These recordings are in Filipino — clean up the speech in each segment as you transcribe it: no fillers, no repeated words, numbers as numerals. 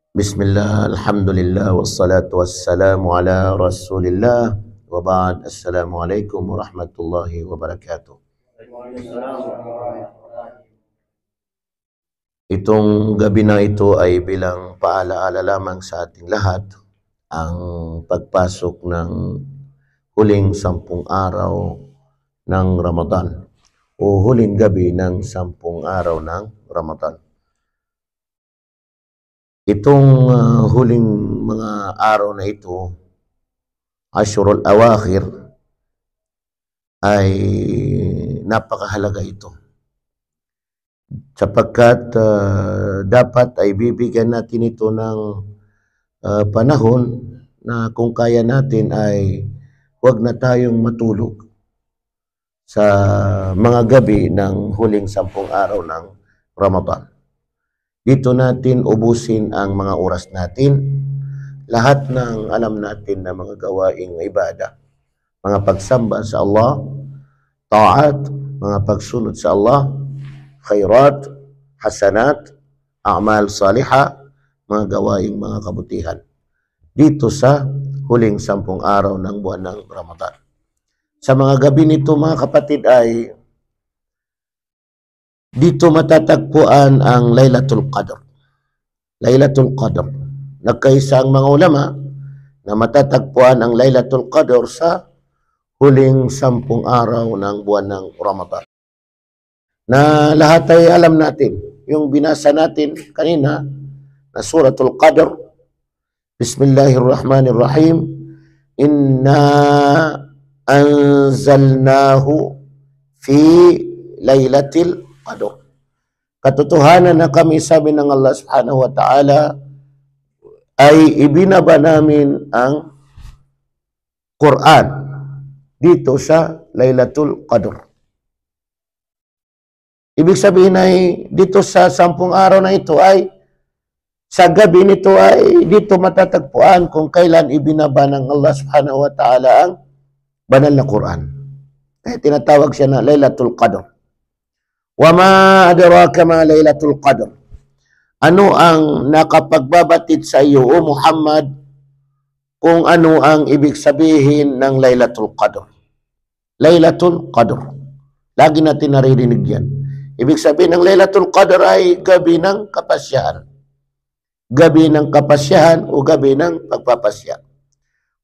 Bismillah, alhamdulillah, wassalatu wassalamu ala rasulillah, wa ba'd, assalamualaikum warahmatullahi wabarakatuh. Itong gabi na ito ay bilang paalaala lamang sa ating lahat ang pagpasok ng huling 10 araw ng Ramadan o huling gabi ng 10 araw ng Ramadan. Itong huling mga araw na ito, Ashurul Awakhir, ay napakahalaga ito. Sapagkat dapat ay bibigyan natin ito ng panahon na kung kaya natin ay huwag na tayong matulog sa mga gabi ng huling 10 araw ng Ramadan. Dito natin ubusin ang mga oras natin, lahat ng alam natin na mga gawaing ibadah, mga pagsamba sa Allah, ta'at, mga pagsunod sa Allah, khairat, hasanat, a'mal salihah, mga gawaing mga kabutihan. Dito sa huling 10 araw ng buwan ng Ramadan. Sa mga gabi nito mga kapatid ay dito matatagpuan ang Laylatul Qadr. Laylatul Qadr. Nagkaisa ang mga ulama na matatagpuan ang Laylatul Qadr sa huling 10 araw ng buwan ng Ramadan. Na lahat ay alam natin. Yung binasa natin kanina na Suratul Qadr. Bismillahirrahmanirrahim. Inna anzalnahu fi Laylatil Qadr. Katotohanan na kami, sabi ng Allah subhanahu wa ta'ala, ay ibinaba namin ang Quran dito sa Laylatul Qadr. Ibig sabihin ay dito sa 10 araw na ito ay sa gabi nito ay dito matatagpuan kung kailan ibinaba ng Allah subhanahu wa ta'ala ang banal na Quran. Kaya tinatawag siya na Laylatul Qadr. Wa ma adraka ma Laylatul Qadr. Ano ang nakapagbabatid sa iyo, O Muhammad, kung ano ang ibig sabihin ng Laylatul Qadr? Laylatul Qadr. Lagi natin naririnig yan. Ibig sabihin ng Laylatul Qadr ay gabi ng kapasyahan. Gabi ng kapasyahan o gabi ng pagpapasya.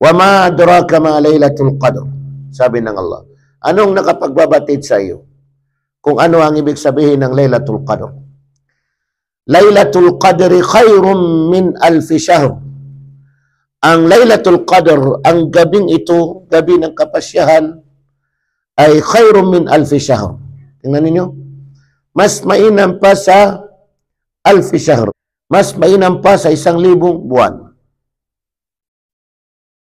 Wa ma adraka ma Laylatul Qadr. Sabi ng Allah. Anong nakapagbabatid sa iyo? Kung ano ang ibig sabihin ng Laylatul Qadr. Laylatul Qadri khairum min alfi shahr. Ang Laylatul Qadr, ang gabing ito, gabi ng kapasyahan, ay khairum min alfi shahr. Tingnan ninyo. Mas mainam pa sa alfi shahr. Mas mainam pa sa 1,000 buwan.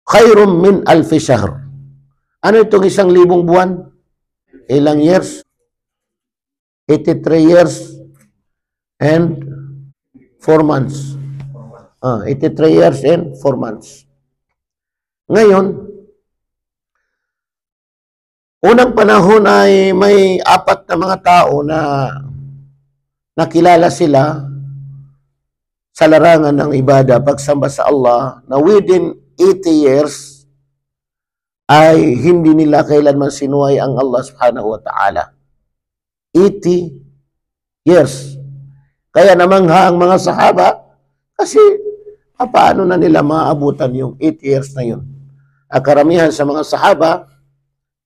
Khairum min alfi shahr. Ano itong 1,000 buwan? Ilang years? 83 years and 4 months. 83 years and 4 months. Ngayon, unang panahon ay may 4 na mga tao na nakilala sila sa larangan ng ibada, pagsamba sa Allah, na within 80 years ay hindi nila kailanman sinuway ang Allah subhanahu wa ta'ala. 80 years. Kaya namangha ang mga sahaba kasi paano na nila maabutan yung 80 years na yun. Karamihan sa mga sahaba,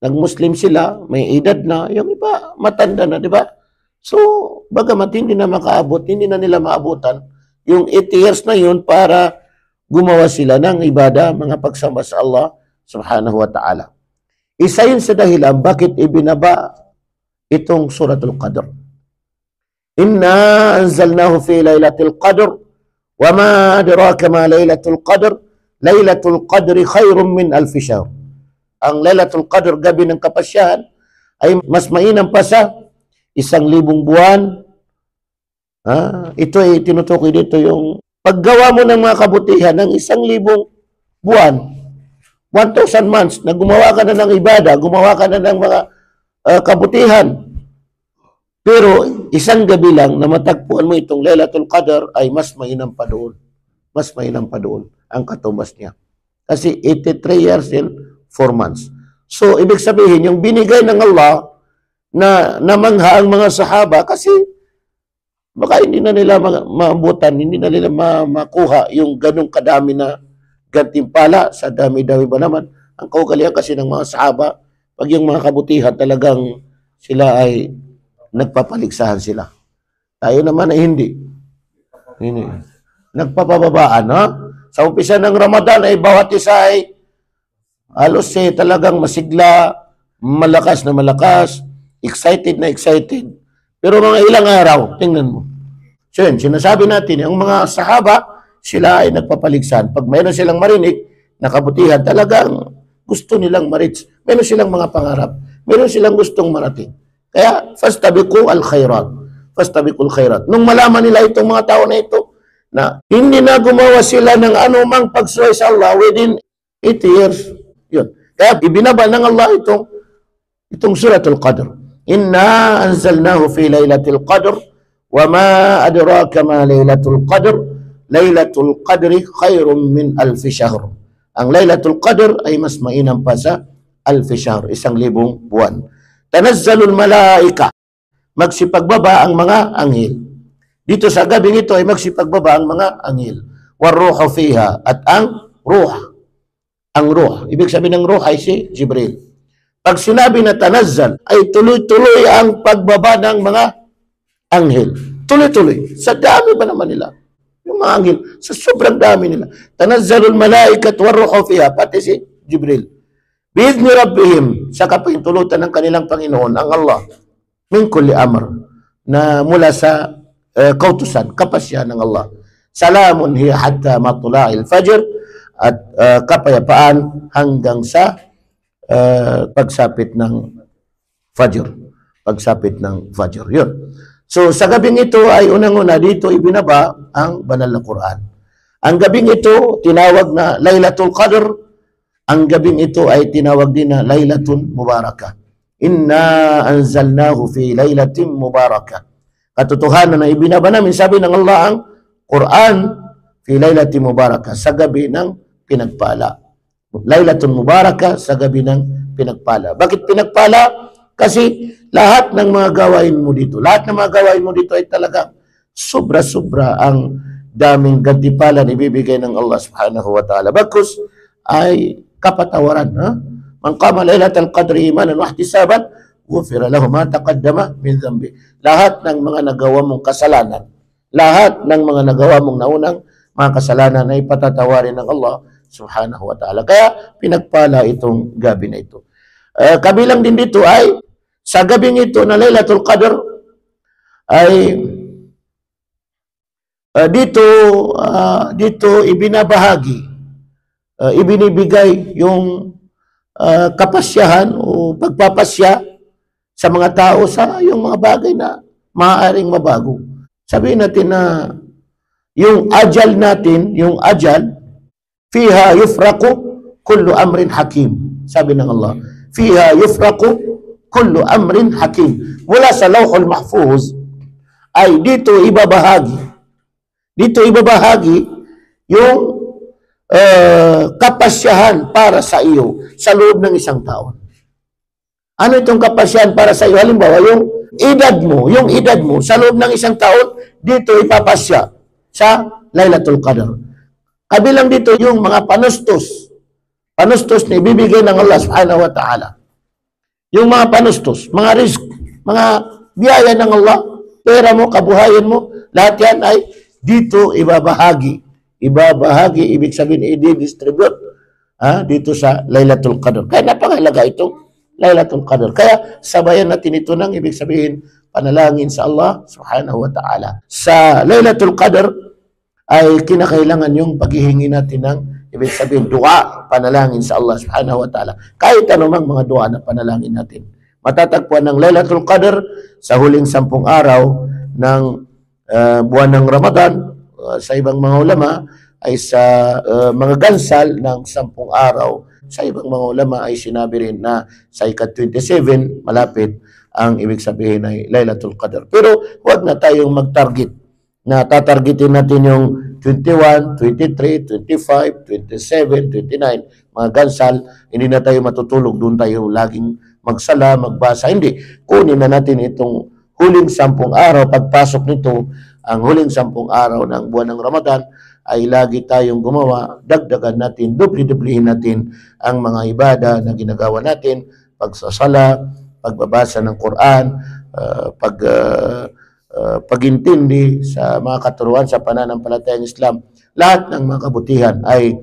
nag-Muslim sila, may edad na, yung iba matanda na, di ba? So, bagamat hindi na makaabot, hindi na nila maabutan yung 80 years na yun para gumawa sila ng ibada, mga pagsamba sa Allah subhanahu wa ta'ala. Isa yun sa dahilan bakit ibinaba itong Suratul Qadr. Inna anzalnahu fi Laylatil Qadr wa ma adraka ma Laylatul Qadr. Laylatul Qadri khairum min alfi shahr. Ang Laylatul Qadr, gabi ng kapasyahan, ay mas mainam pa sa 1,000 buwan. Ito ay tinutukoy dito yung paggawa mo ng mga kabutihan ng 1,000 buwan, 1,000 months, na gumawa ka na ng ibada, gumawa ka na ng mga kabutihan. Pero isang gabi lang na matagpuan mo itong Laylatul Qadr ay mas mainam pa doon. mas mainam pa doon ang katumbas niya. Kasi 83 years and 4 months. So, ibig sabihin, yung binigay ng Allah na namangha ang mga sahaba kasi baka hindi na nila maabutan, hindi na nila makuha yung ganong kadami na gantimpala sa dami-dami ba naman. Ang kaugalian kasi ng mga sahaba, pag yung mga kabutihan talagang sila ay nagpapaligsahan sila. Tayo naman ay hindi. Hindi. Nagpapababaan, ha? Sa umpisa ng Ramadan ay bawat isa ay halos talagang masigla, malakas na malakas, excited na excited. Pero mga ilang araw, tingnan mo. So yun, sinasabi natin, yung mga sahaba, sila ay nagpapaligsahan. Pag mayroon silang marinig, nakabutihan, talagang gusto nilang ma-reach. Mayroon silang mga pangarap. Mayroon silang gustong marating. Kaya, fastabiqu al-khairat. Fastabiqu al-khairat. Nung malaman nila itong mga tao na ito, na hindi na gumawa sila ng anumang pagsuway sa Allah within 80 years. Yun. Kaya ibinaba ng Allah itong Suratul Qadr. Inna anzalnahu fi laylatil qadr wa ma adraka ma laylatul qadr. Laylatul qadri khairum min alfi shahr. Ang Laylatul Qadr ay mas mainam pa sa alfi shahr, 1,000 buwan. Tanazzalul malaika. Magsipagbaba ang mga anghel. Dito sa gabing ito ay magsipagbaba ang mga anghel. Warruha fiha, at ang ruha. Ang ruha. Ibig sabihin ng ruha ay si Jibril. Pag sinabi na tanazzal, ay tuloy-tuloy ang pagbaba ng mga anghel. Tuloy-tuloy. Sa dami ba naman nila? Yung mga anghel, sa sobrang dami nila. Tanazzalul malaikat warruha fiha, pati si Jibril. Biizni rabbihim, sa kapahintulutan ng kanilang Panginoon, ang Allah, min kulli amr, na mula sa kautusan, kapasya ng Allah. Salamun hiya hatta matula'il fajr, at kapayapaan hanggang sa pagsapit ng fajr. Pagsapit ng fajr. Yun. So, sa gabing ito ay unang-una dito ibinaba ang banal na Quran. Ang gabing ito tinawag na Laylatul Qadr. Ang gabing ito ay tinawag din na Laylatul Mubarakah. Inna anzalnahu fi laylatin mubarakah. Katotohanan na ibinaba namin, sabi ng Allah, ang Quran fi laylatin mubarakah, sa gabi ng pinagpala. Laylatul Mubarakah, sa gabi ng pinagpala. Bakit pinagpala? Kasi lahat ng mga gawain mo dito, lahat ng mga gawain mo dito ay talaga sobra-sobra ang daming gantimpala na ibibigay ng Allah subhanahu wa ta'ala. Bagkus ay kapatawaran. Ha? Man qama laylatal qadri imanan wa ihtisaban, ghufira lahu ma taqaddama min dhanbi. Lahat ng mga nagawa mong kasalanan, lahat ng mga nagawa mong naunang mga kasalanan ay patatawarin ng Allah subhanahu wa ta'ala. Kaya pinagpala itong gabi na ito. Kabilang din dito ay sa gabing ito na Laylatul Qadr ay dito ibinabahagi, ibinibigay yung kapasyahan o pagpapasya sa mga tao sa yung mga bagay na maaaring mabago. Sabihin natin na yung ajal natin, yung ajal, fiha yufraqu kullu amrin hakim. Sabi ng Allah, fiha yufraqu kullu amrin hakim. Mula sa Lawhul Mahfuz ay dito ibabahagi. Dito ibabahagi yung kapasyahan para sa iyo sa loob ng isang taon. Ano itong kapasyahan para sa iyo? Halimbawa, yung edad mo sa loob ng isang taon, dito ipapasya sa Laylatul Qadr. Kabilang dito yung mga panustos na ibibigay ng Allah subhanahu wa ta'ala. Yung mga panustos, mga risk, mga biyaya ng Allah, pera mo, kabuhayan mo, lahat yan ay dito ibabahagi. Ibabahagi, ibig sabihin, i-distribute dito sa Laylatul Qadr. Kaya napakahalaga itong Laylatul Qadr. Kaya sabayan natin ito ng ibig sabihin, panalangin sa Allah subhanahu wa ta'ala. Sa Laylatul Qadr ay kinakailangan yung paghihingi natin ng ibig sabihin, dua, panalangin sa Allah subhanahu wa ta'ala. Kahit anumang mga dua na panalangin natin. Matatagpuan ng Laylatul Qadr sa huling 10 araw ng buwan ng Ramadan. Sa ibang mga ulama ay sa mga gansal ng 10 araw. Sa ibang mga ulama ay sinabi rin na sa ika-27 malapit ang ibig sabihin ay Laylatul Qadr. Pero huwag na tayong mag-target na tatargetin natin yung 21, 23, 25, 27, 29, mga gansal, hindi na tayo matutulog, doon tayo laging magsala, magbasa. Hindi, kunin na natin itong huling 10 araw. Pagpasok nito, ang huling 10 araw ng buwan ng Ramadan, ay lagi tayong gumawa, dagdagan natin, dubli-dublihin natin ang mga ibada na ginagawa natin, pagsasala, pagbabasa ng Quran, pagintindi sa mga katuruan sa pananampalatayang Islam. Lahat ng mga kabutihan ay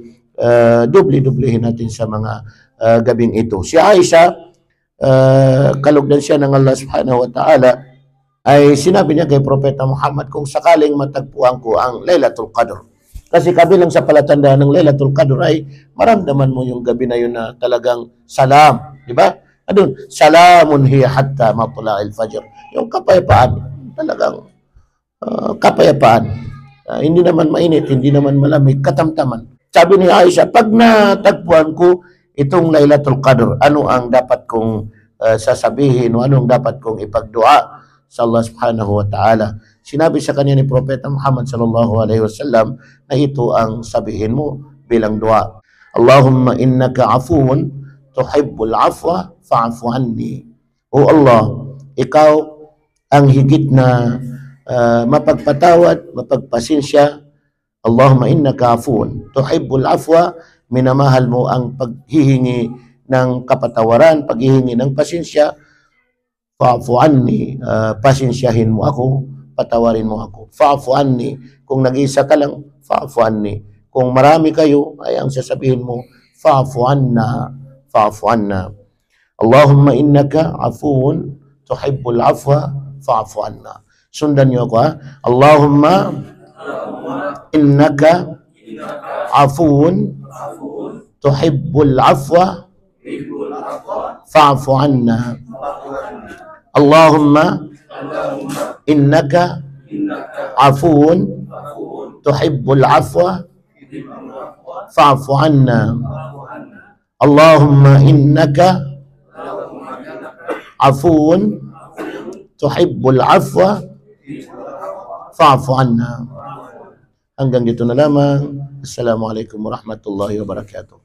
dubli-dublihin natin sa mga gabing ito. Si Aisha, kalugdan siya ng Allah subhanahu wa ta'ala, ay sinabi niya kay Propeta Muhammad, kung sakaling matagpuan ko ang Laylatul Qadr. Kasi kabilang sa palatandaan ng Laylatul Qadr ay maramdaman mo yung gabi na yun na talagang salam, di ba? Adun, salamun hiya hatta matla'il fajr. Yung kapayapaan, talagang kapayapaan. Hindi naman mainit, hindi naman malamig, katamtaman. Sabi ni Aisha, pag natagpuan ko itong Laylatul Qadr, ano ang dapat kong sasabihin o anong dapat kong ipagdua sa Allah subhanahu wa ta'ala? Sinabi sa kanya ni Propeta Muhammad sallallahu alaihi wasallam na ito ang sabihin mo bilang dua. Allahumma innaka afuun tuhibbul afwa fa'fu anni. O Allah, ikaw ang higit na mapagpatawad, mapagpasensya. Allahumma innaka afuun tuhibbul afwa, minamahal mo ang paghihingi ng kapatawaran, paghihingi ng pasensya. Fa'fu anni, pasensyahin mo ako, patawarin mo ako. Fa'fu anni, kung nag-isa ka lang, fa'fu anni. Kung marami kayo, ay ang sasabihin mo, fa'fu anna, fa'fu anna. Allahumma innaka afuun tuhibbul afwa fa'fu anna. Sundan niyo ako, ha? Allahumma innaka afuun tuhibbul afwa fa'fu anna. Allahumma innaka afuun tuhibbul afwa fa'fu anna. Allahumma innaka afuun tuhibbul afwa fa'fu anna. Hanggang dito na lamang. Assalamualaikum warahmatullahi wabarakatuh.